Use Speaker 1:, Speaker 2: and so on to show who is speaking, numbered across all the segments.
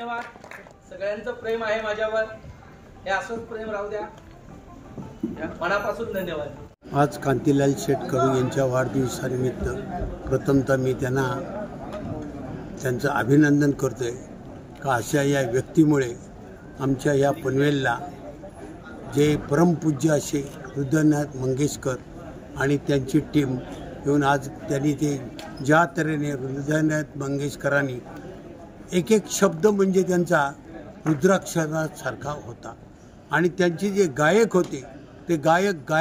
Speaker 1: धन्यवाद. सगळ्यांचं प्रेम आहे माझ्यावर, हे असंच प्रेम राहू द्या. मनापासून धन्यवाद.
Speaker 2: आज कांतीलाल शेठ कडू यांच्या वाढदिवसानिमित्त प्रथमतः मी त्यांचं अभिनंदन करतोय का अशा या व्यक्तीमुळे आमच्या या पनवेलला जे परमपूज्य असे हृदयनाथ मंगेशकर आणि त्यांची टीम येऊन आज त्यांनी ते ज्या तऱ्हेने हृदयनाथ मंगेशकरांनी एक एक शब्द म्हणजे त्यांचा रुद्राक्षरासारखा होता आणि त्यांचे जे गायक होते ते गायक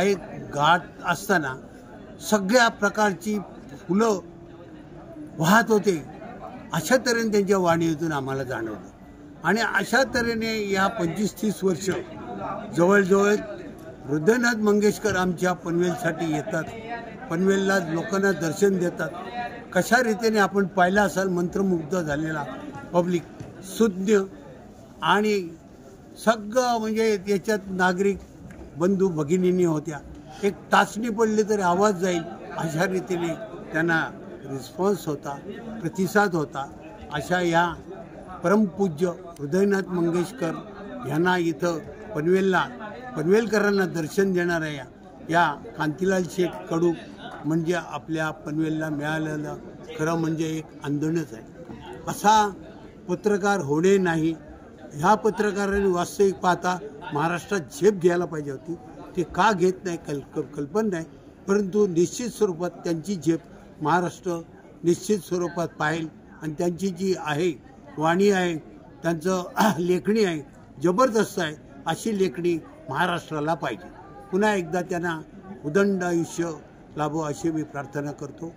Speaker 2: गात असताना सगळ्या प्रकारची फुलं वाहत होते. अशा तऱ्हेने त्यांच्या वाणीतून आम्हाला जाणवलं आणि अशा तऱ्हेने या 25-30 वर्ष जवळजवळ हृदयनाथ मंगेशकर आमच्या पनवेलसाठी येतात, पनवेलला लोकांना दर्शन देतात. कशा रीतीने आपण पाहिला असाल मंत्रमुग्ध झालेला पब्लिक सुज्ञ आणि सगळं म्हणजे याच्यात नागरिक बंधू भगिनींनी होत्या. एक टाचणी पडली तरी आवाज जाईल अशा रीतीने त्यांना रिस्पॉन्स होता, प्रतिसाद होता. अशा या परमपूज्य हृदयनाथ मंगेशकर यांना इथं पनवेलकरांना दर्शन देणाऱ्या या कांतीलाल शेठ कडू म्हणजे आपल्या पनवेलला मिळालेलं खरं म्हणजे एक आंदोलनच आहे. असा पत्रकार होणे नाही. ह्या पत्रकारांनी वास्तविक पाहता महाराष्ट्रात झेप घ्यायला पाहिजे होती. ते का घेत नाही कल्पना नाही, परंतु निश्चित स्वरूपात त्यांची झेप महाराष्ट्र निश्चित स्वरूपात पाहिल आणि त्यांची जी आहे वाणी आहे, त्यांचं लेखणी आहे, जबरदस्त आहे. अशी लेखणी महाराष्ट्राला पाहिजे. पुन्हा एकदा त्यांना उदंड आयुष्य लाभो अशी मी प्रार्थना करतो.